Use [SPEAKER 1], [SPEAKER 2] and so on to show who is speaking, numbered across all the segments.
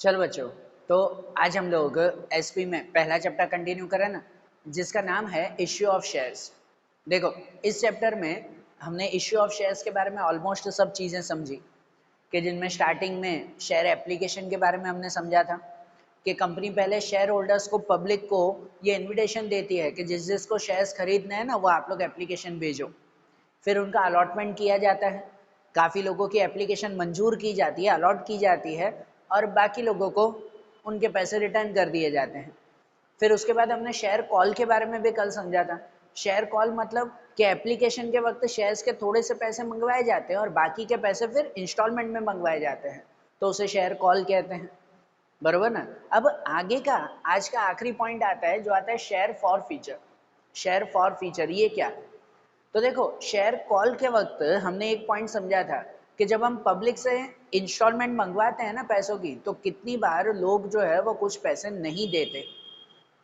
[SPEAKER 1] चलो बच्चों, तो आज हम लोग एसपी में पहला चैप्टर कंटिन्यू करें ना, जिसका नाम है इश्यू ऑफ शेयर्स। देखो, इस चैप्टर में हमने इश्यू ऑफ शेयर्स के बारे में ऑलमोस्ट सब चीज़ें समझी, कि जिनमें स्टार्टिंग में शेयर एप्लीकेशन के बारे में हमने समझा था कि कंपनी पहले शेयर होल्डर्स को, पब्लिक को ये इन्विटेशन देती है कि जिस जिसको शेयर्स खरीदने हैं ना, वो आप लोग एप्लीकेशन भेजो। फिर उनका अलॉटमेंट किया जाता है, काफ़ी लोगों की एप्लीकेशन मंजूर की जाती है, अलॉट की जाती है, और बाकी लोगों को उनके पैसे रिटर्न कर दिए जाते हैं। फिर उसके बाद हमने शेयर कॉल के बारे में भी कल समझा था। शेयर कॉल मतलब कि एप्लीकेशन के वक्त शेयर्स के थोड़े से पैसे मंगवाए जाते हैं और बाकी के पैसे फिर इंस्टॉलमेंट में मंगवाए जाते हैं, तो उसे शेयर कॉल कहते हैं। बरोबर ना। अब आगे का आज का आखिरी पॉइंट आता है, जो आता है share for feature. Share for feature ये क्या? तो देखो, शेयर कॉल के वक्त हमने एक पॉइंट समझा था कि जब हम पब्लिक से इंस्टॉलमेंट मंगवाते हैं ना पैसों की, तो कितनी बार लोग जो है वो कुछ पैसे नहीं देते।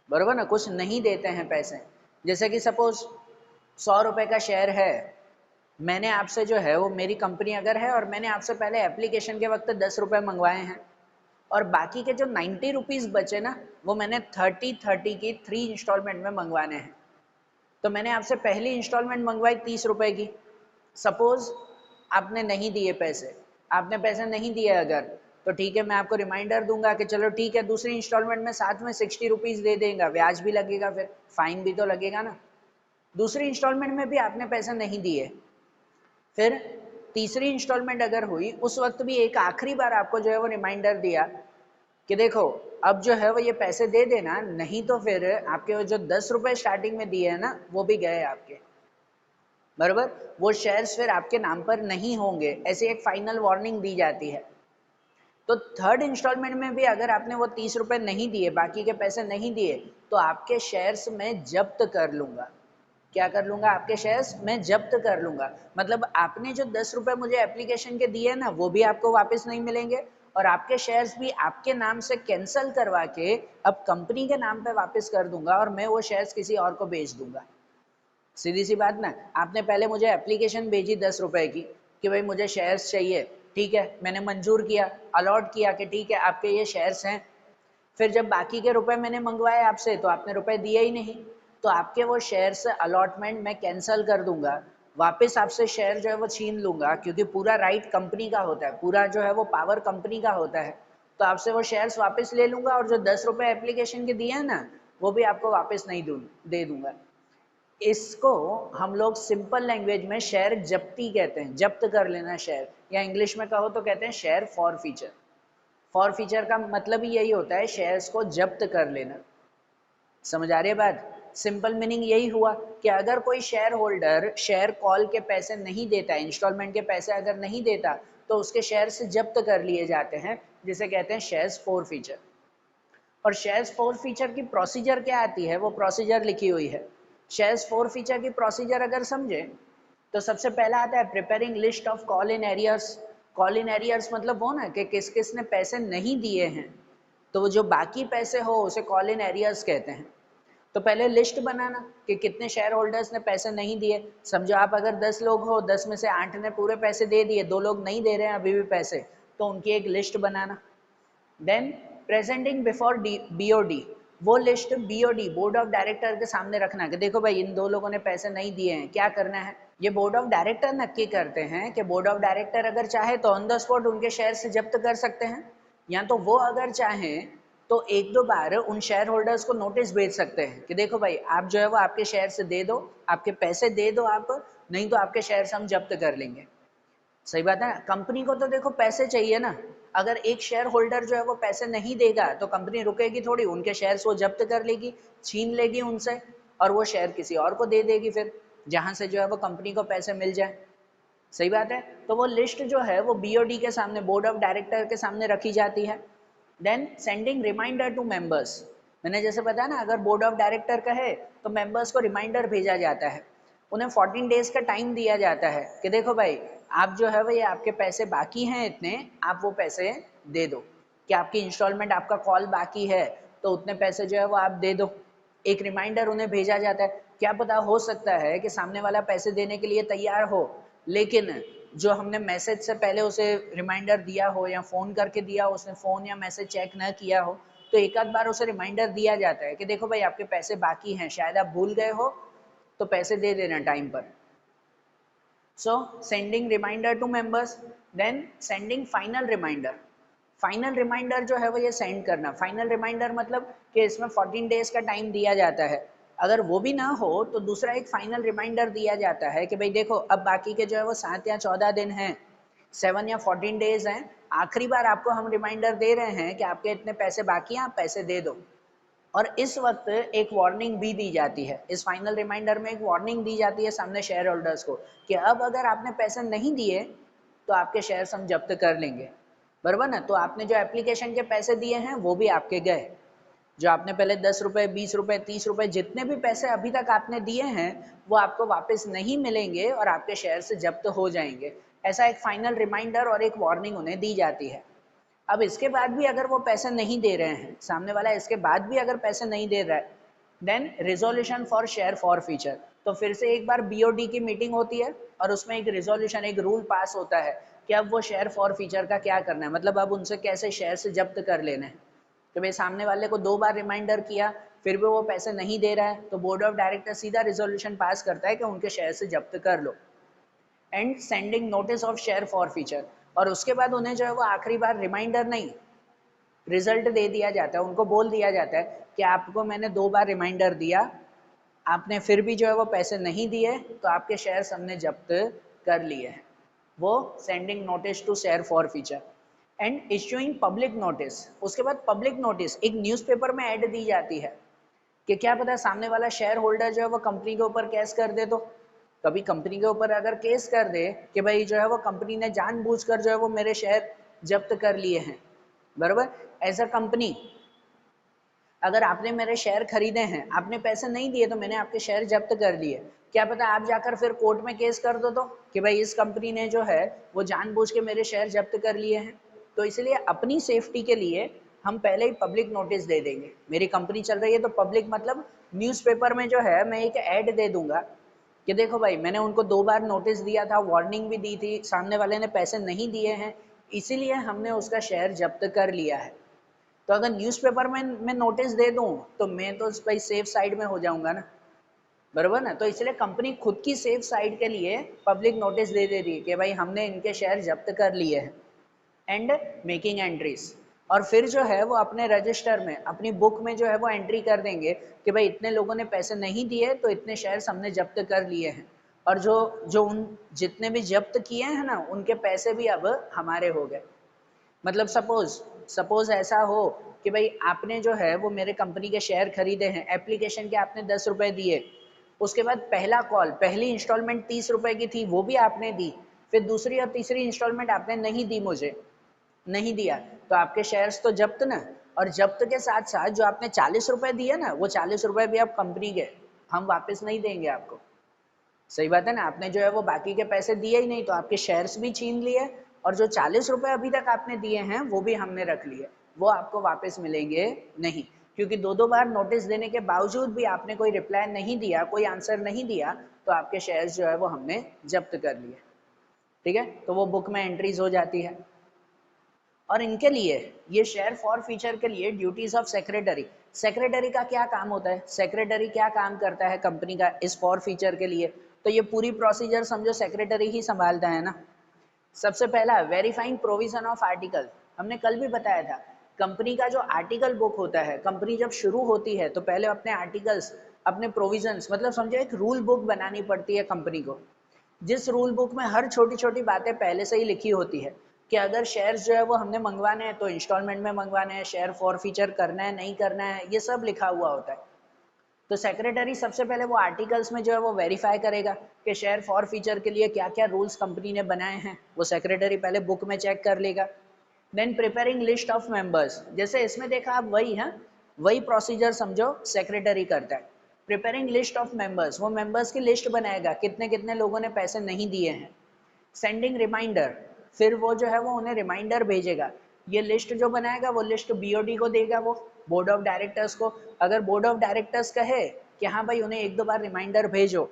[SPEAKER 1] बरोबर ना, कुछ नहीं देते हैं पैसे। जैसे कि सपोज 100 रुपए का शेयर है, मैंने आपसे जो है वो, मेरी कंपनी अगर है और मैंने आपसे पहले एप्लीकेशन के वक्त 10 रुपए मंगवाए हैं, और बाकी के जो 90 रुपीज़ बचे ना, वो मैंने 30 की 3 इंस्टॉलमेंट में मंगवाने हैं। तो मैंने आपसे पहली इंस्टॉलमेंट मंगवाई 30 रुपए की। सपोज आपने नहीं दिए पैसे, आपने पैसे नहीं दिए अगर, तो ठीक है, मैं आपको रिमाइंडर दूंगा कि चलो ठीक है, दूसरी इंस्टॉलमेंट में साथ में 60 रुपीज़ दे देगा, ब्याज भी लगेगा, फिर फाइन भी तो लगेगा ना। दूसरी इंस्टॉलमेंट में भी आपने पैसे नहीं दिए, फिर तीसरी इंस्टॉलमेंट अगर हुई, उस वक्त भी एक आखिरी बार आपको जो है वो रिमाइंडर दिया कि देखो, अब जो है वो ये पैसे दे देना, नहीं तो फिर आपके वो जो 10 रुपए स्टार्टिंग में दिए हैं ना, वो भी गए आपके। बराबर, वो शेयर्स फिर आपके नाम पर नहीं होंगे, ऐसी एक फाइनल वार्निंग दी जाती है। तो थर्ड इंस्टॉलमेंट में भी अगर आपने वो 30 रुपए नहीं दिए, बाकी के पैसे नहीं दिए, तो आपके शेयर्स में जब्त कर लूंगा। क्या कर लूंगा? आपके शेयर्स में जब्त कर लूंगा। मतलब आपने जो 10 रुपए मुझे एप्लीकेशन के दिए ना, वो भी आपको वापस नहीं मिलेंगे, और आपके शेयर्स भी आपके नाम से कैंसिल करवा के अब कंपनी के नाम पे वापस कर दूंगा, और मैं वो शेयर्स किसी और को बेच दूंगा। सीधी सी बात ना। आपने पहले मुझे एप्लीकेशन भेजी 10 रुपए की कि भाई मुझे शेयर्स चाहिए, ठीक है, मैंने मंजूर किया, अलॉट किया कि ठीक है आपके ये शेयर्स हैं। फिर जब बाकी के रुपए मैंने मंगवाए आपसे, तो आपने रुपए दिए ही नहीं, तो आपके वो शेयर्स अलॉटमेंट मैं कैंसिल कर दूंगा, वापस आपसे शेयर जो है वो छीन लूंगा, क्योंकि पूरा राइट कंपनी का होता है, पूरा जो है वो पावर कंपनी का होता है। तो आपसे वो शेयर्स वापस ले लूंगा, और जो 10 रुपए एप्लीकेशन के दिए हैं ना, वो भी आपको वापस नहीं दे दूंगा। इसको हम लोग सिंपल लैंग्वेज में शेयर जब्ती कहते हैं, जब्त कर लेना शेयर, या इंग्लिश में कहो तो कहते हैं share for feature. For feature का मतलब ही यही होता है, शेयर्स को जब्त कर लेना। समझ आ रही है बात? सिंपल मीनिंग यही हुआ कि अगर कोई शेयर होल्डर शेयर कॉल के पैसे नहीं देता, इंस्टॉलमेंट के पैसे अगर नहीं देता, तो उसके शेयर से जब्त कर लिए जाते हैं, जिसे कहते हैं शेयर्स फॉर फीचर। और शेयर्स फॉर फीचर की प्रोसीजर क्या आती है, वो प्रोसीजर लिखी हुई है। शेयर्स फॉर फीचर की प्रोसीजर अगर समझे, तो सबसे पहला आता है preparing list of call in arrears. Call in arrears मतलब वो ना, कि किस किस ने पैसे नहीं दिए हैं, तो वो जो बाकी पैसे हो उसे कॉल इन एरियर्स कहते हैं। तो पहले लिस्ट बनाना कि कितने शेयर होल्डर्स ने पैसे नहीं दिए। समझो आप अगर 10 लोग हो, 10 में से 8 ने पूरे पैसे दे दिए, 2 लोग नहीं दे रहे हैं अभी भी पैसे, तो उनकी एक लिस्ट बनाना। देन प्रेजेंटिंग बिफोर बीओडी, वो list BOD, board of director के सामने रखना कि देखो भाई, इन 2 लोगों ने पैसे नहीं दिए हैं, क्या करना है। ये बोर्ड ऑफ डायरेक्टर नक्की करते हैं कि बोर्ड ऑफ डायरेक्टर अगर चाहे तो ऑन द स्पॉट उनके शेयर से जब्त कर सकते हैं, या तो वो अगर चाहें तो एक दो बार उन शेयर होल्डर्स को नोटिस भेज सकते हैं कि देखो भाई, आप जो है वो आपके शेयर से दे दो, आपके पैसे दे दो आप, नहीं तो आपके शेयर से हम जब्त कर लेंगे। सही बात है ना। कंपनी को तो देखो पैसे चाहिए ना, अगर एक शेयर होल्डर जो है वो पैसे नहीं देगा, तो कंपनी रुकेगी थोड़ी, उनके शेयर्स वो जब्त कर लेगी, छीन लेगी उनसे, और वो शेयर किसी और को दे देगी, फिर जहां से जो है वो कंपनी को पैसे मिल जाए। सही बात है। तो वो लिस्ट जो है वो बीओडी के सामने, बोर्ड ऑफ डायरेक्टर के सामने रखी जाती है। Then sending reminder to members. मैंने जैसे बताया ना, अगर बोर्ड ऑफ डायरेक्टर कहे तो मेंबर्स को रिमाइंडर भेजा जाता है। उन्हें 14 डेज का टाइम दिया जाता है कि देखो भाई, आप जो है वो, ये आपके पैसे बाकी हैं इतने, आप वो पैसे दे दो। कि आपकी इंस्टॉलमेंट, आपका कॉल बाकी है, तो उतने पैसे जो है वो आप दे दो। एक रिमाइंडर उन्हें भेजा जाता है। क्या पता, हो सकता है कि सामने वाला पैसे देने के लिए तैयार हो, लेकिन जो हमने मैसेज से पहले उसे रिमाइंडर दिया हो या फ़ोन करके दिया हो, उसने फ़ोन या मैसेज चेक न किया हो, तो एक आध बार उसे रिमाइंडर दिया जाता है कि देखो भाई आपके पैसे बाकी हैं, शायद आप भूल गए हो तो पैसे दे देना टाइम पर। So sending reminder to members, then sending final reminder. Final reminder जो है वो ये सेंड करना। फाइनल रिमाइंडर मतलब कि इसमें 14 डेज का टाइम दिया जाता है। अगर वो भी ना हो तो दूसरा एक फाइनल रिमाइंडर दिया जाता है कि भाई देखो अब बाकी के जो है वो 7 या 14 दिन हैं, 7 या 14 डेज हैं, आखिरी बार आपको हम रिमाइंडर दे रहे हैं कि आपके इतने पैसे बाकी हैं, आप पैसे दे दो। और इस वक्त एक वार्निंग भी दी जाती है, इस फाइनल रिमाइंडर में एक वार्निंग दी जाती है सामने शेयर होल्डर्स को कि अब अगर आपने पैसे नहीं दिए तो आपके शेयर्स हम जब्त कर लेंगे, बराबर ना। तो आपने जो एप्लीकेशन के पैसे दिए हैं वो भी आपके गए, जो आपने पहले 10 रुपए 20 रुपए 30 रुपए जितने भी पैसे अभी तक आपने दिए हैं वो आपको वापस नहीं मिलेंगे और आपके शेयर से जब्त हो जाएंगे। ऐसा एक फाइनल रिमाइंडर और एक वार्निंग उन्हें दी जाती है। अब इसके बाद भी अगर वो पैसे नहीं दे रहे हैं, सामने वाला इसके बाद भी अगर पैसे नहीं दे रहा है, then resolution for share forfeiture. तो फिर से एक बार बीओडी की मीटिंग होती है और उसमें एक रिजोल्यूशन, एक रूल पास होता है कि अब वो शेयर फॉर फीचर का क्या करना है, मतलब अब उनसे कैसे शेयर से जब्त कर लेना है। तो भाई सामने वाले को 2 बार रिमाइंडर किया फिर भी वो पैसे नहीं दे रहा है, तो बोर्ड ऑफ डायरेक्टर सीधा रिजोल्यूशन पास करता है कि उनके शेयर से जब्त कर लो। And sending notice of share forfeiture, और उसके बाद उन्हें जो है वो आखिरी बार रिमाइंडर नहीं, रिजल्ट दे दिया जाता है, उनको बोल दिया जाता है कि आपको मैंने 2 बार रिमाइंडर दिया, आपने फिर भी जो है वो पैसे नहीं दिए, तो आपके शेयर्स हमने जब्त कर लिए हैं। वो sending notice to share forfeiture and issuing public notice. उसके बाद पब्लिक नोटिस एक न्यूज़पेपर में ऐड दी जाती है कि क्या पता सामने वाला शेयर होल्डर जो है वो कंपनी के ऊपर केस कर दे। तो कभी कंपनी के ऊपर अगर केस कर दे कि भाई जो है वो कंपनी ने जानबूझकर जो है वो मेरे शेयर जब्त कर लिए हैं, बराबर। एज अ कंपनी अगर आपने मेरे शेयर खरीदे हैं, आपने पैसे नहीं दिए तो मैंने आपके शेयर जब्त कर लिए, क्या पता आप जाकर फिर कोर्ट में केस कर दो तो कि भाई इस कंपनी ने जो है वो जानबूझ के मेरे शेयर जब्त कर लिए हैं। तो इसलिए अपनी सेफ्टी के लिए हम पहले ही पब्लिक नोटिस दे देंगे। मेरी कंपनी चल रही है तो पब्लिक मतलब न्यूज़पेपर में जो है मैं एक ऐड दे दूंगा कि देखो भाई मैंने उनको 2 बार नोटिस दिया था, वार्निंग भी दी थी, सामने वाले ने पैसे नहीं दिए हैं, इसीलिए हमने उसका शेयर जब्त कर लिया है। तो अगर न्यूज़पेपर में मैं नोटिस दे दूं तो मैं तो भाई सेफ साइड में हो जाऊंगा ना, बराबर ना। तो इसलिए कंपनी खुद की सेफ साइड के लिए पब्लिक नोटिस दे रही है कि भाई हमने इनके शेयर जब्त कर लिए हैं। एंड मेकिंग एंट्रीज, और फिर जो है वो अपने रजिस्टर में, अपनी बुक में जो है वो एंट्री कर देंगे कि भाई इतने लोगों ने पैसे नहीं दिए तो इतने शेयर्स हमने जब्त कर लिए हैं, और जो जो उन जितने भी जब्त किए हैं ना उनके पैसे भी अब हमारे हो गए। मतलब सपोज सपोज ऐसा हो कि भाई आपने जो है वो मेरे कंपनी के शेयर खरीदे हैं, एप्लीकेशन के आपने 10 रुपए दिए, उसके बाद पहला कॉल, पहली इंस्टॉलमेंट 30 रुपए की थी वो भी आपने दी, फिर दूसरी और तीसरी इंस्टॉलमेंट आपने नहीं दी, मुझे नहीं दिया, तो आपके शेयर्स तो जब्त ना। और जब्त के साथ साथ जो आपने 40 रुपए दिए ना वो 40 रुपए भी आप कंपनी के, हम वापस नहीं देंगे आपको। सही बात है ना, आपने जो है वो बाकी के पैसे दिए ही नहीं तो आपके शेयर्स भी छीन लिए, और जो 40 रुपए अभी तक आपने दिए हैं वो भी हमने रख लिए, वो आपको वापस मिलेंगे नहीं। क्योंकि 2 बार नोटिस देने के बावजूद भी आपने कोई रिप्लाई नहीं दिया, कोई आंसर नहीं दिया, तो आपके शेयर्स जो है वो हमने जब्त कर लिए। ठीक है, तो वो बुक में एंट्रीज हो जाती है। और इनके लिए ये शेयर फॉर फीचर के लिए ड्यूटीज ऑफ सेक्रेटरी, सेक्रेटरी का क्या काम होता है, सेक्रेटरी क्या काम करता है कंपनी का इस फॉर फीचर के लिए, तो ये पूरी प्रोसीजर समझो सेक्रेटरी ही संभालता है ना। सबसे पहला वेरीफाइंग प्रोविजन ऑफ आर्टिकल, हमने कल भी बताया था कंपनी का जो आर्टिकल बुक होता है, कंपनी जब शुरू होती है तो पहले अपने आर्टिकल्स, अपने प्रोविजंस, मतलब समझो एक रूल बुक बनानी पड़ती है कंपनी को, जिस रूल बुक में हर छोटी छोटी बातें पहले से ही लिखी होती है कि अगर शेयर्स जो है वो हमने मंगवाने हैं तो इंस्टॉलमेंट में मंगवाने हैं, शेयर फॉर फीचर करना है नहीं करना है, ये सब लिखा हुआ होता है। तो सेक्रेटरी सबसे पहले वो आर्टिकल्स में जो है वो वेरीफाई करेगा कि शेयर फॉर फीचर के लिए क्या क्या रूल्स कंपनी ने बनाए हैं, वो सेक्रेटरी पहले बुक में चेक कर लेगा। Then preparing list of members, जैसे इसमें देखा आप वही है, वही प्रोसीजर समझो सेक्रेटरी करता है। प्रिपेयरिंग लिस्ट ऑफ मेंबर्स, वो मेंबर्स की लिस्ट बनाएगा कितने कितने लोगों ने पैसे नहीं दिए हैं। सेंडिंग रिमाइंडर, फिर वो जो है वो उन्हें रिमाइंडर भेजेगा, ये लिस्ट जो बनाएगा वो लिस्ट बीओडी को देगा, वो बोर्ड ऑफ डायरेक्टर्स को। अगर बोर्ड ऑफ डायरेक्टर्स कहे कि हाँ भाई उन्हें 1-2 बार रिमाइंडर भेजो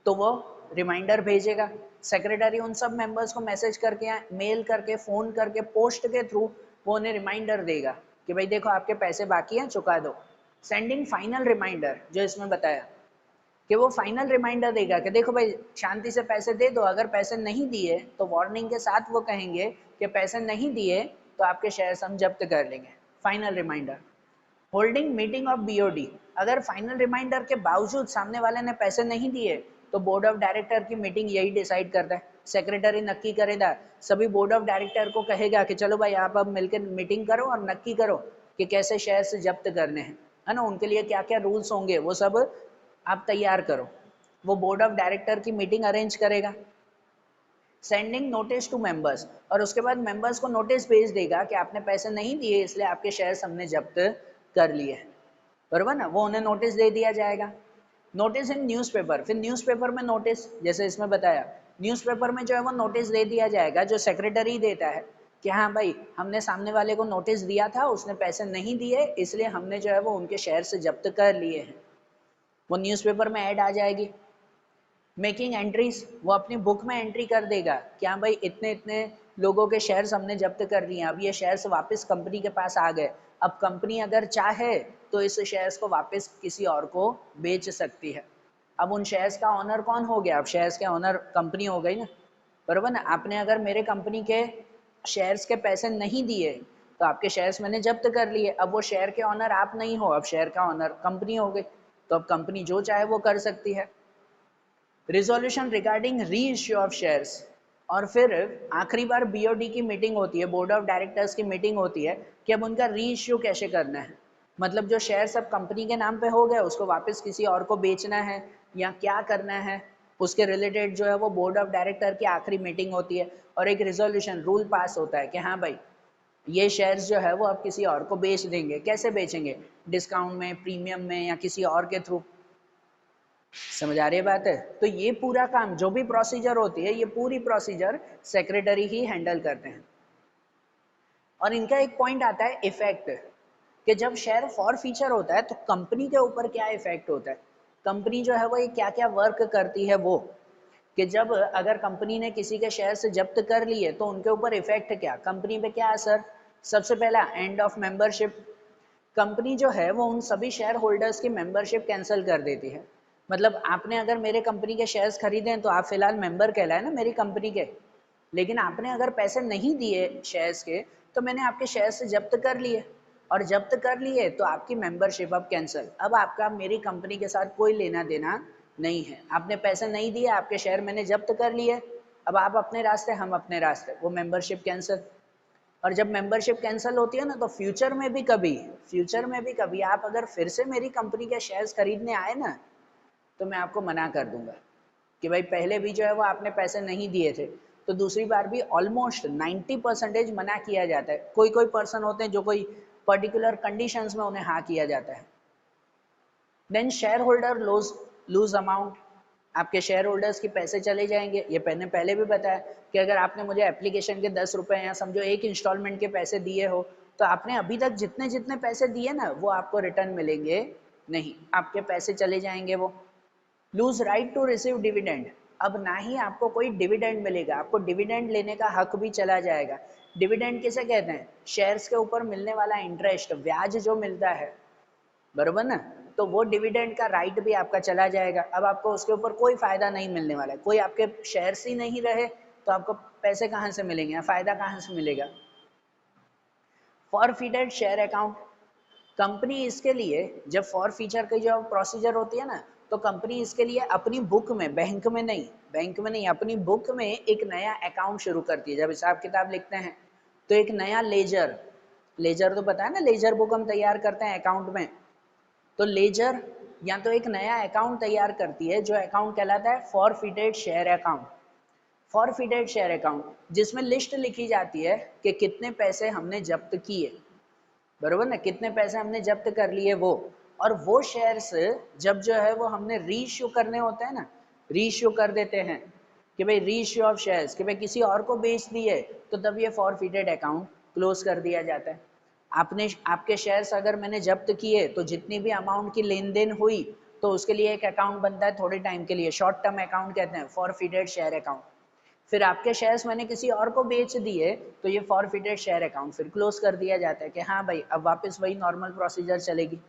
[SPEAKER 1] तो वो रिमाइंडर भेजेगा, सेक्रेटरी उन सब मेंबर्स को मैसेज करके, मेल करके, फोन करके, पोस्ट के थ्रू वो उन्हें रिमाइंडर देगा कि भाई देखो आपके पैसे बाकी हैं, चुका दो। सेंडिंग फाइनल रिमाइंडर, जो इसमें बताया कि वो फाइनल रिमाइंडर देगा कि देखो भाई शांति से पैसे दे दो, अगर पैसे नहीं दिए तो वार्निंग के साथ वो कहेंगे कि पैसे नहीं दिए तो आपके शेयर्स हम जब्त कर लेंगे। Final reminder. Holding meeting of BOD, अगर फाइनल रिमाइंडर के बावजूद सामने वाले ने पैसे नहीं दिए तो बोर्ड ऑफ डायरेक्टर की मीटिंग यही डिसाइड करता है। सेक्रेटरी नक्की करेगा, सभी बोर्ड ऑफ डायरेक्टर को कहेगा कि चलो भाई आप अब मिलकर मीटिंग करो और नक्की करो कि कैसे शेयर्स जब्त करने हैं, है ना, उनके लिए क्या क्या रूल्स होंगे वो सब आप तैयार करो। वो बोर्ड ऑफ डायरेक्टर की मीटिंग अरेंज करेगा। सेंडिंग नोटिस टू मेंबर्स, और उसके बाद मेंबर्स को नोटिस भेज देगा कि आपने पैसे नहीं दिए इसलिए आपके शेयर्स हमने जब्त कर लिए हैं, बराबर ना, वो उन्हें नोटिस दे दिया जाएगा। नोटिस इन न्यूज़पेपर, फिर न्यूज़पेपर में नोटिस, जैसे इसमें बताया न्यूज़पेपर में जो है वो नोटिस दे दिया जाएगा, जो सेक्रेटरी देता है कि हाँ भाई हमने सामने वाले को नोटिस दिया था, उसने पैसे नहीं दिए इसलिए हमने जो है वो उनके शेयर से जब्त कर लिए हैं, वो न्यूज़पेपर में ऐड आ जाएगी। मेकिंग एंट्रीज, वो अपनी बुक में एंट्री कर देगा कि हाँ भाई इतने इतने लोगों के शेयर्स हमने जब्त कर लिए, अब ये शेयर्स वापस कंपनी के पास आ गए, अब कंपनी अगर चाहे तो इस शेयर्स को वापस किसी और को बेच सकती है। अब उन शेयर्स का ऑनर कौन हो गया? अब शेयर्स के ऑनर कंपनी हो गई ना, बराबर ना। आपने अगर मेरे कंपनी के शेयर्स के पैसे नहीं दिए तो आपके शेयर्स मैंने जब्त कर लिए, अब वो शेयर के ऑनर आप नहीं हो, अब शेयर का ऑनर कंपनी हो गई, तो अब कंपनी जो चाहे वो कर सकती है। रिजोल्यूशन रिगार्डिंग री इश्यू ऑफ शेयर्स, और फिर आखिरी बार बीओडी की मीटिंग होती है, बोर्ड ऑफ डायरेक्टर्स की मीटिंग होती है कि अब उनका री इश्यू कैसे करना है, मतलब जो शेयर्स अब कंपनी के नाम पे हो गए उसको वापस किसी और को बेचना है या क्या करना है, उसके रिलेटेड जो है वो बोर्ड ऑफ डायरेक्टर की आखिरी मीटिंग होती है और एक रिजोल्यूशन रूल पास होता है कि हाँ भाई ये शेयर्स जो है वो अब किसी और को बेच देंगे। कैसे बेचेंगे? डिस्काउंट में, प्रीमियम में या किसी और के थ्रू। समझ आ रही है बात है? तो ये पूरा काम जो भी प्रोसीजर होती है, ये पूरी प्रोसीजर सेक्रेटरी ही हैंडल करते हैं। और इनका एक पॉइंट आता है इफेक्ट, कि जब शेयर फॉर फीचर होता है तो कंपनी के ऊपर क्या इफेक्ट होता है, कंपनी जो है वो ये क्या क्या वर्क करती है, वो कि जब अगर कंपनी ने किसी के शेयर से जब्त कर लिए तो उनके ऊपर इफेक्ट क्या, कंपनी पे क्या असर। सबसे पहला एंड ऑफ मेंबरशिप, कंपनी जो है वो उन सभी शेयर होल्डर्स की मेंबरशिप कैंसिल कर देती है। मतलब आपने अगर मेरे कंपनी के शेयर्स खरीदे हैं तो आप फिलहाल मेंबर कहलाए ना मेरी कंपनी के, लेकिन आपने अगर पैसे नहीं दिए शेयर्स के तो मैंने आपके शेयर से जब्त कर लिए, और जब्त कर लिए तो आपकी मेंबरशिप अब कैंसिल, अब आपका मेरी कंपनी के साथ कोई लेना देना नहीं है। आपने पैसे नहीं दिए, आपके शेयर मैंने जब्त कर लिए, अब आप अपने रास्ते हम अपने रास्ते, वो मेंबरशिप कैंसिल। और जब मेंबरशिप कैंसिल होती है ना तो फ्यूचर में भी कभी आप अगर फिर से मेरी कंपनी के शेयर्स खरीदने आए ना तो मैं आपको मना कर दूंगा कि भाई पहले भी जो है वो आपने पैसे नहीं दिए थे, तो दूसरी बार भी ऑलमोस्ट 90% मना किया जाता है। कोई कोई पर्सन होते हैं जो कोई पर्टिकुलर कंडीशंस में उन्हें हाँ किया जाता है। Then share holder lose amount, आपके शेयर होल्डर्स के पैसे चले जाएंगे। ये मैंने पहले भी बताया कि अगर आपने मुझे एप्लीकेशन के 10 रुपए या समझो एक इंस्टॉलमेंट के पैसे दिए हो तो आपने अभी तक जितने जितने पैसे दिए ना वो आपको रिटर्न मिलेंगे नहीं, आपके पैसे चले जाएंगे वो। Lose right to receive dividend, अब ना ही आपको कोई डिविडेंड मिलेगा, आपको डिविडेंड लेने का हक भी चला जाएगा। डिविडेंड किसे कहते हैं? शेयर्स के ऊपर मिलने वाला इंटरेस्ट, ब्याज जो मिलता है, बरोबर ना, तो वो डिविडेंड का राइट भी आपका चला जाएगा। अब आपको उसके ऊपर कोई फायदा नहीं मिलने वाला है, कोई आपके शेयर्स ही नहीं रहे तो आपको पैसे कहाँ से मिलेंगे, फायदा कहाँ से मिलेगा। फॉरफिटेड शेयर अकाउंट, कंपनी इसके लिए जब फॉर फीचर की जो प्रोसीजर होती है ना तो कंपनी इसके लिए अपनी बुक में, बैंक में नहीं अपनी बुक में एक नया अकाउंट शुरू करती है। जब हिसाब किताब लिखते हैं तो एक नया लेजर, लेजर तो पता है ना, लेजर बुक हम तैयार करते हैं अकाउंट में, तो लेजर या तो एक नया अकाउंट तैयार करती है जो अकाउंट कहलाता है forfeited share account. Forfeited share account जिसमें लिस्ट लिखी जाती है कि कितने पैसे हमने जब्त किए, बरोबर ना, कितने पैसे हमने जब्त कर लिए वो। और वो शेयर्स जब जो है वो हमने री इश्यू करने होते हैं ना, री इश्यू कर देते हैं कि भाई री इश्यू ऑफ शेयर्स, कि भाई किसी और को बेच दिए तो तब ये फॉरफिटेड अकाउंट क्लोज कर दिया जाता है। आपने आपके शेयर्स अगर मैंने जब्त किए तो जितनी भी अमाउंट की लेन देन हुई तो उसके लिए एक अकाउंट बनता है थोड़े टाइम के लिए, शॉर्ट टर्म अकाउंट कहते हैं, फॉरफिटेड शेयर अकाउंट। फिर आपके शेयर्स मैंने किसी और को बेच दिए तो ये फॉरफिटेड शेयर अकाउंट फिर क्लोज कर दिया जाता है कि हाँ भाई अब वापस वही नॉर्मल प्रोसीजर चलेगी।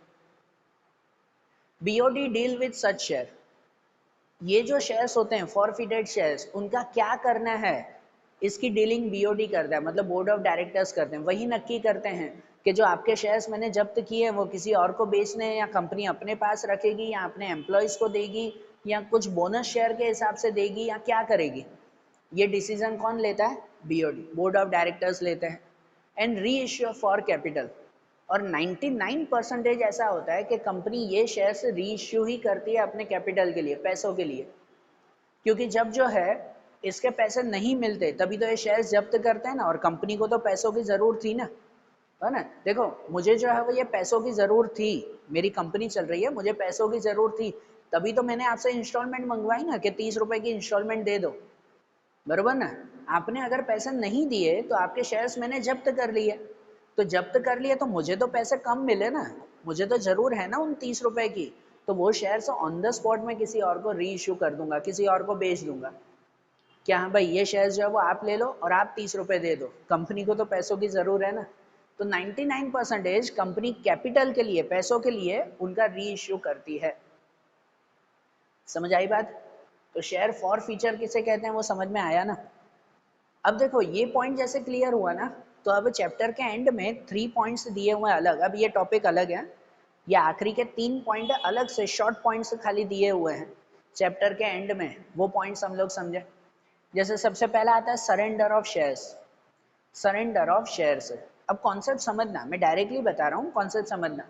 [SPEAKER 1] BOD deal with such share, ये जो शेयर्स होते हैं फॉरफिटेड शेयर्स, उनका क्या करना है इसकी डीलिंग बीओडी करता है, मतलब बोर्ड ऑफ डायरेक्टर्स करते हैं। वही नक्की करते हैं कि जो आपके शेयर्स मैंने जब्त किए हैं वो किसी और को बेचने हैं या कंपनी अपने पास रखेगी या अपने एम्प्लॉयज को देगी या कुछ बोनस शेयर के हिसाब से देगी या क्या करेगी, ये डिसीजन कौन लेता है? बीओडी, बोर्ड ऑफ डायरेक्टर्स लेते हैं। And re issue for capital, और 99% ऐसा होता है कि कंपनी ये शेयर्स री इश्यू ही करती है अपने कैपिटल के लिए, पैसों के लिए, क्योंकि जब जो है इसके पैसे नहीं मिलते तभी तो ये शेयर्स जब्त करते हैं ना, और कंपनी को तो पैसों की जरूरत थी ना, है ना। देखो मुझे जो है वो ये पैसों की जरूरत थी, मेरी कंपनी चल रही है, मुझे पैसों की जरूरत थी, तभी तो मैंने आपसे इंस्टॉलमेंट मंगवाई ना कि 30 रुपए की इंस्टॉलमेंट दे दो, बरोबर ना। आपने अगर पैसे नहीं दिए तो आपके शेयर्स मैंने जब्त कर लिए, तो जब्त कर लिए तो मुझे तो पैसे कम मिले ना, मुझे तो जरूर है ना उन 30 रुपए की, तो वो शेयर्स ऑन द स्पॉट में किसी और को री इशू कर दूंगा, किसी और को बेच दूंगा। क्या हाँ भाई ये शेयर्स जो है वो आप ले लो और आप 30 रुपए दे दो, कंपनी को तो पैसों की जरूर है ना। तो 99% कंपनी कैपिटल के लिए, पैसों के लिए उनका री इश्यू करती है। समझ आई बात? तो शेयर फॉर फीचर किसे कहते हैं वो समझ में आया ना। अब देखो ये पॉइंट जैसे क्लियर हुआ ना, तो अब चैप्टर के एंड में 3 पॉइंट्स दिए हुए अलग, अब ये टॉपिक अलग है, ये आखिरी के 3 पॉइंट अलग से शॉर्ट पॉइंट्स खाली दिए हुए हैं चैप्टर के एंड में, वो पॉइंट्स हम लोग समझे। जैसे सबसे पहला आता है surrender of shares, surrender of shares. अब कॉन्सेप्ट समझना, मैं डायरेक्टली बता रहा हूँ, कॉन्सेप्ट समझना।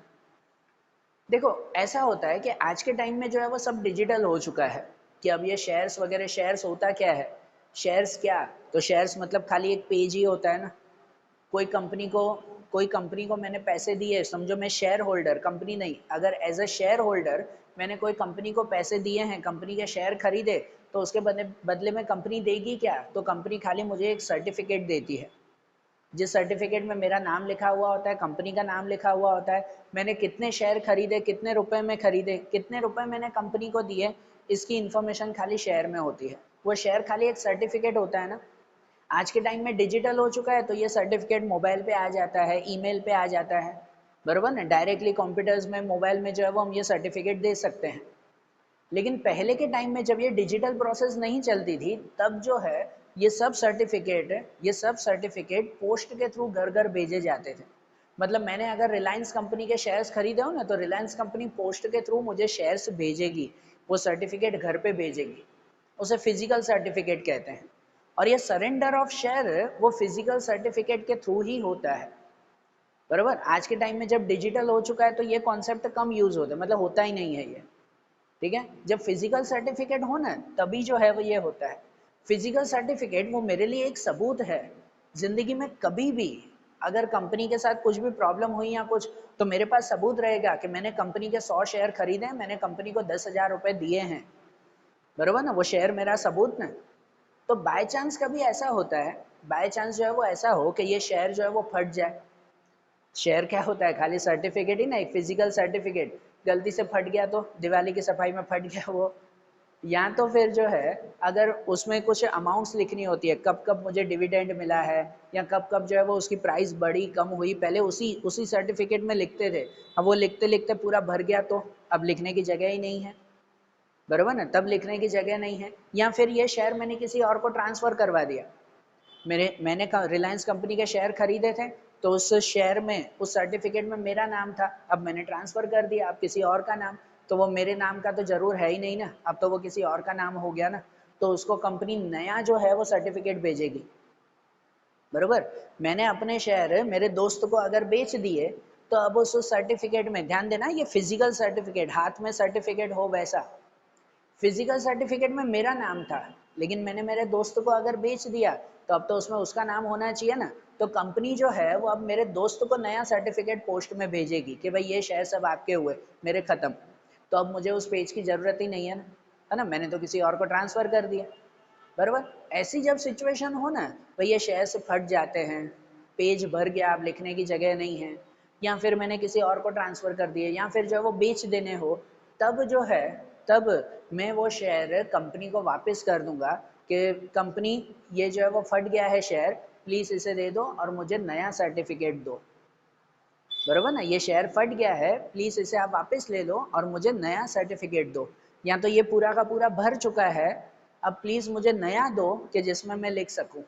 [SPEAKER 1] देखो ऐसा होता है कि आज के टाइम में जो है वो सब डिजिटल हो चुका है, कि अब ये शेयर्स वगैरह, शेयर्स होता क्या है, शेयर्स क्या, तो शेयर्स मतलब खाली एक पेज ही होता है ना। कोई कंपनी को मैंने पैसे दिए, समझो मैं शेयर होल्डर, कंपनी नहीं, अगर एज अ शेयर होल्डर मैंने कोई कंपनी को पैसे दिए हैं, कंपनी के शेयर खरीदे, तो उसके बदले में कंपनी देगी क्या, तो कंपनी खाली मुझे एक सर्टिफिकेट देती है, जिस सर्टिफिकेट में मेरा नाम लिखा हुआ होता है, कंपनी का नाम लिखा हुआ होता है, मैंने कितने शेयर खरीदे, कितने रुपए में खरीदे, कितने रुपए मैंने कंपनी को दिए, इसकी इन्फॉर्मेशन खाली शेयर में होती है। वो शेयर खाली एक सर्टिफिकेट होता है ना। आज के टाइम में डिजिटल हो चुका है तो ये सर्टिफिकेट मोबाइल पे आ जाता है, ईमेल पे आ जाता है, बरोबर ना, डायरेक्टली कंप्यूटर्स में, मोबाइल में जो है वो हम ये सर्टिफिकेट दे सकते हैं। लेकिन पहले के टाइम में जब ये डिजिटल प्रोसेस नहीं चलती थी, तब जो है ये सब सर्टिफिकेट पोस्ट के थ्रू घर घर भेजे जाते थे। मतलब मैंने अगर रिलायंस कंपनी के शेयर्स खरीदे हो ना, तो रिलायंस कंपनी पोस्ट के थ्रू मुझे शेयर्स भेजेगी, वो सर्टिफिकेट घर पे भेजेगी, उसे फिजिकल सर्टिफिकेट कहते हैं। और ये सरेंडर ऑफ शेयर वो फिजिकल सर्टिफिकेट के थ्रू ही होता है, बराबर। आज के टाइम में जब डिजिटल हो चुका है तो ये कॉन्सेप्ट कम यूज होता है, मतलब होता ही नहीं है ये, ठीक है। जब फिजिकल सर्टिफिकेट हो ना तभी जो है वो ये होता है। फिजिकल सर्टिफिकेट वो मेरे लिए एक सबूत है, जिंदगी में कभी भी अगर कंपनी के साथ कुछ भी प्रॉब्लम हुई या कुछ, तो मेरे पास सबूत रहेगा कि मैंने कंपनी के 100 शेयर खरीदे हैं, मैंने कंपनी को 10,000 रुपए दिए हैं, बरोबर ना, वो शेयर मेरा सबूत ना। तो बाय चांस कभी ऐसा होता है, बाय चांस जो है वो ऐसा हो कि ये शेयर जो है वो फट जाए। शेयर क्या होता है, खाली सर्टिफिकेट ही ना, एक फिजिकल सर्टिफिकेट, गलती से फट गया तो दिवाली की सफाई में फट गया वो, या तो फिर जो है अगर उसमें कुछ अमाउंट्स लिखनी होती है, कब कब मुझे डिविडेंड मिला है या कब कब जो है वो उसकी प्राइस बढ़ी कम हुई, पहले उसी उसी सर्टिफिकेट में लिखते थे, अब वो लिखते लिखते पूरा भर गया तो अब लिखने की जगह ही नहीं है, बरोबर ना, तब लिखने की जगह नहीं है। या फिर ये शेयर मैंने किसी और को ट्रांसफर करवा दिया, मैंने रिलायंस कंपनी के शेयर खरीदे थे, तो उस शेयर में, उस सर्टिफिकेट में मेरा नाम था, अब मैंने ट्रांसफर कर दिया, अब किसी और का नाम, तो वो मेरे नाम का तो जरूर है ही नहीं ना, अब तो वो किसी और का नाम हो गया ना, तो उसको कंपनी नया जो है वो सर्टिफिकेट भेजेगी, बरोबर। मैंने अपने शेयर मेरे दोस्त को अगर बेच दिए, तो अब उस सर्टिफिकेट में ध्यान देना, ये फिजिकल सर्टिफिकेट, हाथ में सर्टिफिकेट हो वैसा, फिजिकल सर्टिफिकेट में मेरा नाम था, लेकिन मैंने मेरे दोस्त को अगर बेच दिया, तो अब तो उसमें उसका नाम होना चाहिए ना। तो कंपनी जो है वो अब मेरे दोस्त को नया सर्टिफिकेट पोस्ट में भेजेगी कि भाई ये शेयर सब आपके हुए, मेरे खत्म, तो अब मुझे उस पेज की जरूरत ही नहीं है ना, मैंने तो किसी और को ट्रांसफर कर दिया, बराबर। ऐसी जब सिचुएशन हो ना, भाई ये शेयर्स फट जाते हैं, पेज भर गया, अब लिखने की जगह नहीं है, या फिर मैंने किसी और को ट्रांसफर कर दिए, या फिर जो है वो बेच देने हो, तब जो है, तब मैं वो शेयर कंपनी को वापस कर दूंगा कि कंपनी ये जो है वो फट गया है शेयर, प्लीज़ इसे दे दो और मुझे नया सर्टिफिकेट दो। बरोबर ना, ये शेयर फट गया है, प्लीज़ इसे आप वापस ले लो और मुझे नया सर्टिफिकेट दो। या तो ये पूरा का पूरा भर चुका है, अब प्लीज़ मुझे नया दो कि जिसमें मैं लिख सकूं।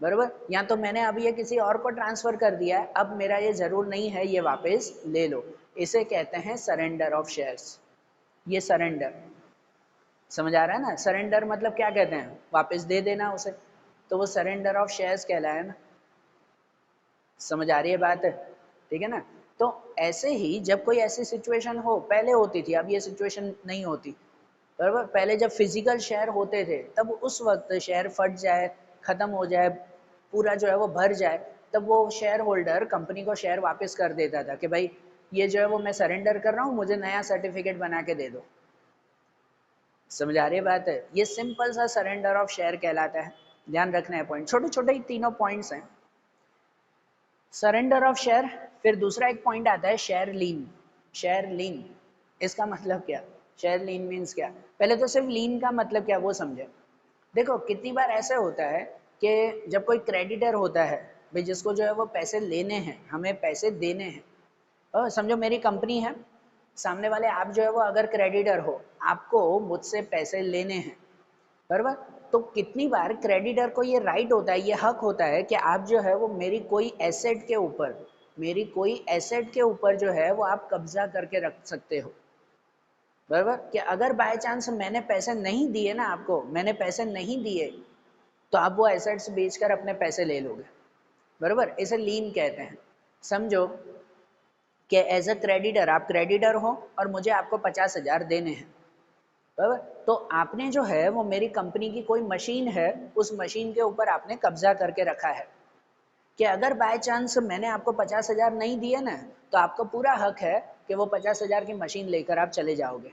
[SPEAKER 1] बरोबर, या तो मैंने अभी ये किसी और को ट्रांसफ़र कर दिया है, अब मेरा ये ज़रूर नहीं है, ये वापस ले लो। इसे कहते हैं सरेंडर ऑफ शेयर्स। ये सरेंडर, समझ आ रहा है ना? सरेंडर मतलब क्या कहते हैं, वापस दे देना उसे, तो वो सरेंडर ऑफ शेयर्स कहलाया ना। समझ आ रही है बात? ठीक है ना? तो ऐसे ही जब कोई ऐसी सिचुएशन हो, पहले होती थी, अब ये सिचुएशन नहीं होती, बराबर। पहले जब फिजिकल शेयर होते थे तब उस वक्त शेयर फट जाए, खत्म हो जाए, पूरा जो है वो भर जाए, तब वो शेयर होल्डर कंपनी को शेयर वापस कर देता था कि भाई ये जो है वो मैं सरेंडर कर रहा हूँ, मुझे नया सर्टिफिकेट बना के दे दो। समझ आ रही है बात? ये सिंपल सा सरेंडर ऑफ शेयर कहलाता है। ध्यान रखना है पॉइंट, छोटे छोटे ही तीनों पॉइंट्स हैं। सरेंडर ऑफ शेयर, फिर दूसरा एक पॉइंट आता है शेयर लीन। शेयर लीन, इसका मतलब क्या? शेयर लीन मीन्स क्या? पहले तो सिर्फ लीन का मतलब क्या वो समझे। देखो कितनी बार ऐसा होता है कि जब कोई क्रेडिटर होता है, भाई जिसको जो है वो पैसे लेने हैं, हमें पैसे देने हैं, और समझो मेरी कंपनी है, सामने वाले आप जो है वो अगर क्रेडिटर हो, आपको मुझसे पैसे लेने हैं, बराबर। तो कितनी बार क्रेडिटर को ये राइट होता है, ये हक होता है कि आप जो है वो मेरी कोई एसेट के ऊपर, मेरी कोई एसेट के ऊपर जो है वो आप कब्जा करके रख सकते हो, बराबर। कि अगर बाय चांस मैंने पैसे नहीं दिए ना आपको, मैंने पैसे नहीं दिए, तो आप वो एसेट्स बेचकर अपने पैसे ले लोगे, बराबर। इसे लीन कहते हैं। समझो कि एज अ क्रेडिटर, आप क्रेडिटर हो और मुझे आपको 50,000 देने हैं, बराबर। तो आपने जो है वो मेरी कंपनी की कोई मशीन है, उस मशीन के ऊपर आपने कब्जा करके रखा है कि अगर बाय चांस मैंने आपको 50,000 नहीं दिए ना, तो आपको पूरा हक है कि वो 50,000 की मशीन लेकर आप चले जाओगे।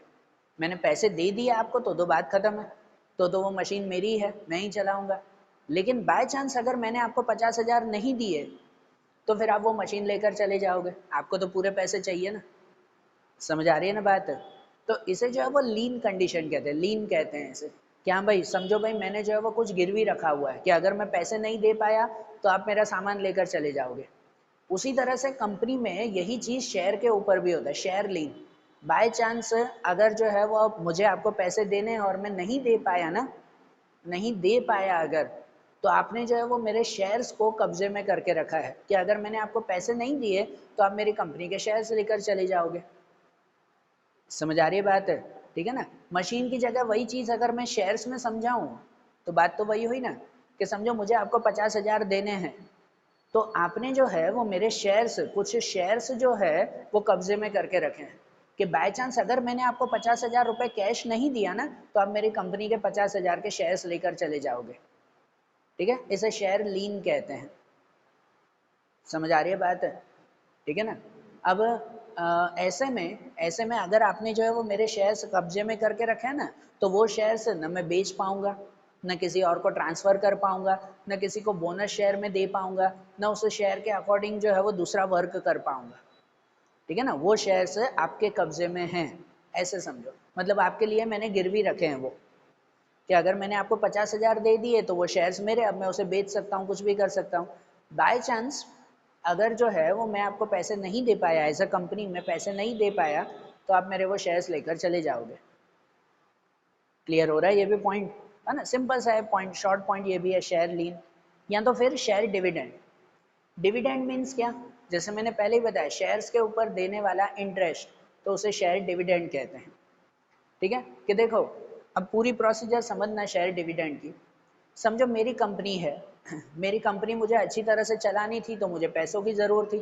[SPEAKER 1] मैंने पैसे दे दिए आपको तो बात खत्म है, तो वो मशीन मेरी है, मैं ही चलाऊंगा। लेकिन बाय चांस अगर मैंने आपको 50,000 नहीं दिए, तो फिर आप वो मशीन लेकर चले जाओगे, आपको तो पूरे पैसे चाहिए ना। समझ आ रही है ना बात? तो इसे जो है वो लीन कंडीशन कहते हैं, लीन कहते हैं इसे। क्या भाई, समझो भाई मैंने जो है वो कुछ गिरवी रखा हुआ है कि अगर मैं पैसे नहीं दे पाया तो आप मेरा सामान लेकर चले जाओगे। उसी तरह से कंपनी में यही चीज़ शेयर के ऊपर भी होता है, शेयर लीन। बाय चांस अगर जो है वो मुझे आपको पैसे देने हैं और मैं नहीं दे पाया ना, नहीं दे पाया अगर, तो आपने जो है वो मेरे शेयर्स को कब्जे में करके रखा है कि अगर मैंने आपको पैसे नहीं दिए तो आप मेरी कंपनी के शेयर्स लेकर चले जाओगे। समझ आ रही है बात? ठीक है ना? मशीन की जगह वही चीज़ अगर मैं शेयर्स में समझाऊं, तो बात तो वही हुई ना, कि समझो मुझे आपको 50,000 देने हैं, तो आपने जो है वो मेरे शेयर्स, कुछ शेयर्स जो है वो कब्जे में करके रखे हैं कि बाय चांस अगर मैंने आपको 50,000 रुपये कैश नहीं दिया ना, तो आप मेरी कंपनी के 50,000 के शेयर्स लेकर चले जाओगे। ठीक है, इसे शेयर लीन कहते हैं। समझ आ रही है बात? ठीक है ना? अब ऐसे में अगर आपने जो है वो मेरे शेयर्स कब्जे में करके रखे हैं ना, तो वो शेयर्स न मैं बेच पाऊंगा, न किसी और को ट्रांसफ़र कर पाऊंगा, न किसी को बोनस शेयर में दे पाऊंगा, न उस शेयर के अकॉर्डिंग जो है वो दूसरा वर्क कर पाऊंगा। ठीक है ना? वो शेयर्स आपके कब्जे में हैं, ऐसे समझो। मतलब आपके लिए मैंने गिरवी रखे हैं वो, कि अगर मैंने आपको 50,000 दे दिए तो वो शेयर्स मेरे, अब मैं उसे बेच सकता हूँ, कुछ भी कर सकता हूँ। बाय चांस अगर जो है वो मैं आपको पैसे नहीं दे पाया, एज अ कंपनी में पैसे नहीं दे पाया, तो आप मेरे वो शेयर्स लेकर चले जाओगे। क्लियर हो रहा है ये भी पॉइंट? है ना, सिंपल सा है पॉइंट, शॉर्ट पॉइंट ये भी है, शेयर लीन। या तो फिर शेयर डिविडेंड। डिविडेंड मीन्स क्या? जैसे मैंने पहले ही बताया, शेयर्स के ऊपर देने वाला इंटरेस्ट, तो उसे शेयर डिविडेंड कहते हैं। ठीक है, कि देखो अब पूरी प्रोसीजर समझना शेयर डिविडेंड की। समझो मेरी कंपनी है, मेरी कंपनी मुझे अच्छी तरह से चलानी थी, तो मुझे पैसों की ज़रूरत थी।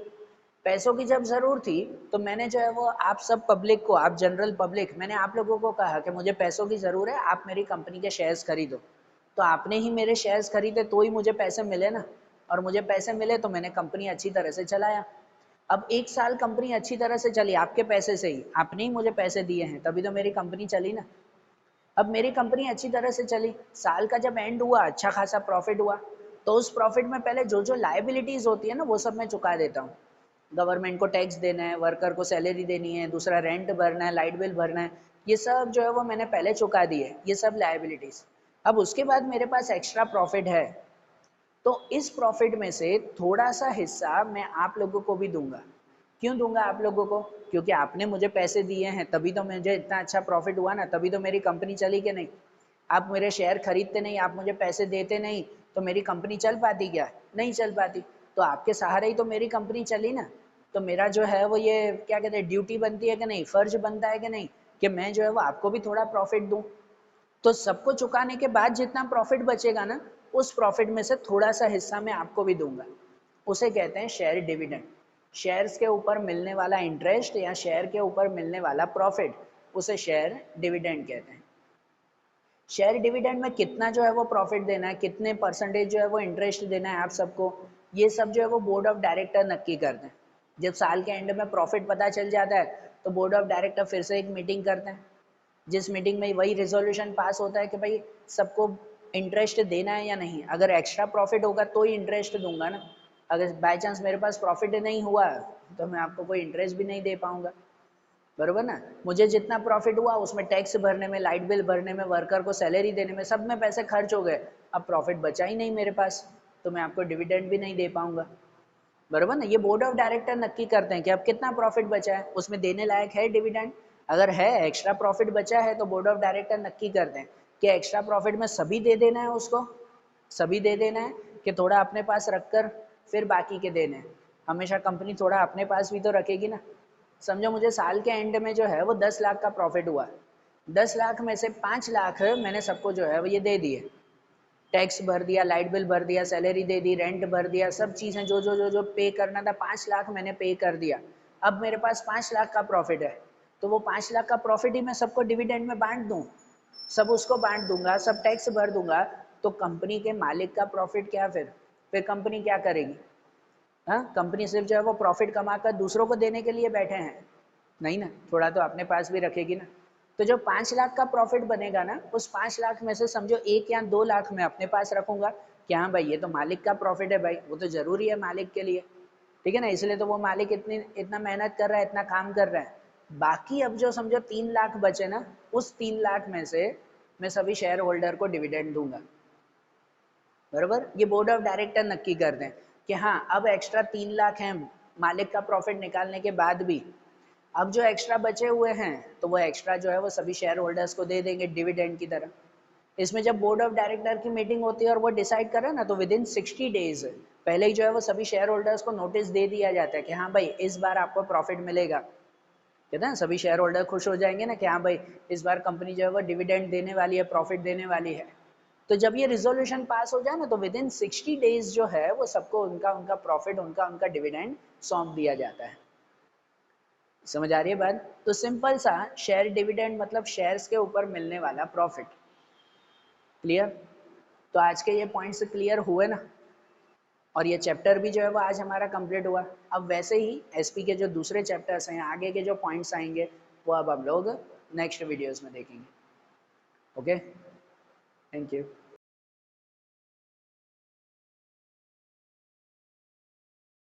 [SPEAKER 1] पैसों की जब ज़रूरत थी, तो मैंने जो है वो आप सब पब्लिक को, आप जनरल पब्लिक, मैंने आप लोगों को कहा कि मुझे पैसों की ज़रूरत है, आप मेरी कंपनी के शेयर्स खरीदो। तो आपने ही मेरे शेयर्स खरीदे तो ही मुझे पैसे मिले ना, और मुझे पैसे मिले तो मैंने कंपनी अच्छी तरह से चलाया। अब 1 साल कंपनी अच्छी तरह से चली, आपके पैसे से ही, आपने ही मुझे पैसे दिए हैं, तभी तो मेरी कंपनी चली ना। अब मेरी कंपनी अच्छी तरह से चली, साल का जब एंड हुआ, अच्छा खासा प्रॉफिट हुआ, तो उस प्रॉफिट में पहले जो जो लाइबिलिटीज़ होती है ना, वो सब मैं चुका देता हूँ। गवर्नमेंट को टैक्स देना है, वर्कर को सैलरी देनी है, दूसरा रेंट भरना है, लाइट बिल भरना है, ये सब जो है वो मैंने पहले चुका दी है, ये सब लायबिलिटीज। अब उसके बाद मेरे पास एक्स्ट्रा प्रॉफिट है, तो इस प्रॉफिट में से थोड़ा सा हिस्सा मैं आप लोगों को भी दूंगा। क्यों दूंगा आप लोगों को? क्योंकि आपने मुझे पैसे दिए हैं, तभी तो मुझे इतना अच्छा प्रॉफिट हुआ ना, तभी तो मेरी कंपनी चली कि नहीं। आप मेरे शेयर खरीदते नहीं, आप मुझे पैसे देते नहीं, तो मेरी कंपनी चल पाती क्या? नहीं चल पाती। तो आपके सहारे ही तो मेरी कंपनी चली ना। तो मेरा जो है वो ये क्या कहते हैं, ड्यूटी बनती है कि नहीं, फर्ज बनता है कि नहीं, कि मैं जो है वो आपको भी थोड़ा प्रॉफिट दूं। तो सबको चुकाने के बाद जितना प्रॉफिट बचेगा ना, उस प्रॉफिट में से थोड़ा सा हिस्सा मैं आपको भी दूंगा। उसे कहते हैं शेयर डिविडेंड। शेयर्स के ऊपर मिलने वाला इंटरेस्ट या शेयर के ऊपर मिलने वाला प्रॉफिट, उसे शेयर डिविडेंड कहते हैं। शेयर डिविडेंड में कितना जो है वो प्रॉफिट देना है, कितने परसेंटेज जो है वो इंटरेस्ट देना है आप सबको, ये सब जो है वो बोर्ड ऑफ डायरेक्टर नक्की करते हैं। जब साल के एंड में प्रॉफिट पता चल जाता है, तो बोर्ड ऑफ डायरेक्टर फिर से एक मीटिंग करते हैं, जिस मीटिंग में वही रिजोल्यूशन पास होता है कि भाई सबको इंटरेस्ट देना है या नहीं। अगर एक्स्ट्रा प्रॉफिट होगा तो ही इंटरेस्ट दूंगा ना, अगर बाई चांस मेरे पास प्रॉफिट नहीं हुआ तो मैं आपको कोई इंटरेस्ट भी नहीं दे पाऊंगा, बरोबर ना। मुझे जितना प्रॉफिट हुआ उसमें टैक्स भरने में, लाइट बिल भरने में, वर्कर को सैलरी देने में, सब में पैसे खर्च हो गए। अब प्रॉफिट बचा ही नहीं मेरे पास, तो मैं आपको डिविडेंड भी नहीं दे पाऊंगा, बरोबर ना। ये बोर्ड ऑफ डायरेक्टर नक्की करते हैं कि अब कितना प्रॉफिट बचा है, उसमें देने लायक है डिविडेंड। अगर है एक्स्ट्रा प्रॉफिट बचा है तो बोर्ड ऑफ डायरेक्टर नक्की करते हैं कि एक्स्ट्रा प्रॉफिट में सभी दे देना है उसको, सभी दे देना है कि थोड़ा अपने पास रखकर फिर बाकी के देने हैं। हमेशा कंपनी थोड़ा अपने पास भी तो रखेगी ना। समझो मुझे साल के एंड में जो है वो 10 लाख का प्रॉफिट हुआ, 10 लाख में से 5 लाख मैंने सबको जो है वो ये दे दिए, टैक्स भर दिया, लाइट बिल भर दिया, सैलरी दे दी, रेंट भर दिया, सब चीज़ें जो जो जो जो पे करना था, 5 लाख मैंने पे कर दिया। अब मेरे पास 5 लाख का प्रॉफिट है, तो वो 5 लाख का प्रॉफिट ही मैं सबको डिविडेंड में बांट दूं, सब उसको बांट दूंगा, सब टैक्स भर दूंगा। तो कंपनी के मालिक का प्रॉफिट क्या? फिर कंपनी क्या करेगी? हाँ, कंपनी सिर्फ जो है वो प्रॉफिट कमाकर दूसरों को देने के लिए बैठे हैं? नहीं ना, थोड़ा तो अपने पास भी रखेगी ना। तो जो 5 लाख का प्रॉफिट बनेगा ना, उस 5 लाख में से समझो 1 या 2 लाख मैं अपने पास रखूंगा कि हाँ भाई ये तो मालिक का प्रॉफिट है भाई, वो तो जरूरी है मालिक के लिए, ठीक है ना, इसलिए तो वो मालिक इतना मेहनत कर रहा है, इतना काम कर रहा है। बाकी अब जो समझो 3 लाख बचे ना, उस 3 लाख में से मैं सभी शेयर होल्डर को डिविडेंड दूंगा, बरोबर। ये बोर्ड ऑफ डायरेक्टर नक्की कर दें कि हाँ अब एक्स्ट्रा 3 लाख हैं मालिक का प्रॉफिट निकालने के बाद भी, अब जो एक्स्ट्रा बचे हुए हैं तो वो एक्स्ट्रा जो है वो सभी शेयर होल्डर्स को दे देंगे डिविडेंड की तरह। इसमें जब बोर्ड ऑफ डायरेक्टर की मीटिंग होती है और वो डिसाइड करे ना, तो विद इन 60 डेज पहले ही जो है वो सभी शेयर होल्डर्स को नोटिस दे दिया जाता है कि हाँ भाई इस बार आपको प्रॉफिट मिलेगा। कहते हैं सभी शेयर होल्डर खुश हो जाएंगे ना कि हाँ भाई इस बार कंपनी जो है वो डिविडेंड देने वाली है, प्रॉफिट देने वाली है। तो जब ये रिजोल्यूशन पास हो जाए ना, तो विद इन 60 डेज जो है वो सबको उनका उनका प्रॉफिट, उनका उनका डिविडेंड सौंप दिया जाता है। समझ आ रही है बात? तो सिंपल सा शेयर डिविडेंड मतलब शेयर्स के ऊपर मिलने वाला प्रॉफिट। क्लियर? तो आज के ये पॉइंट्स क्लियर हुए ना, और ये चैप्टर भी जो है वो आज हमारा कंप्लीट हुआ। अब वैसे ही एसपी के जो दूसरे चैप्टर्स हैं, आगे के जो पॉइंट्स आएंगे वो अब हम लोग नेक्स्ट वीडियोस में देखेंगे। Okay, thank you.